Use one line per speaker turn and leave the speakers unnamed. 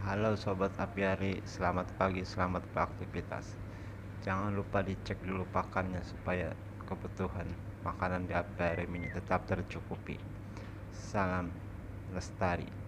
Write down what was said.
Halo Sobat Apiari, selamat pagi, selamat beraktivitas. Jangan lupa dicek dulu pakannya supaya kebutuhan makanan di apiari ini tetap tercukupi. Salam lestari.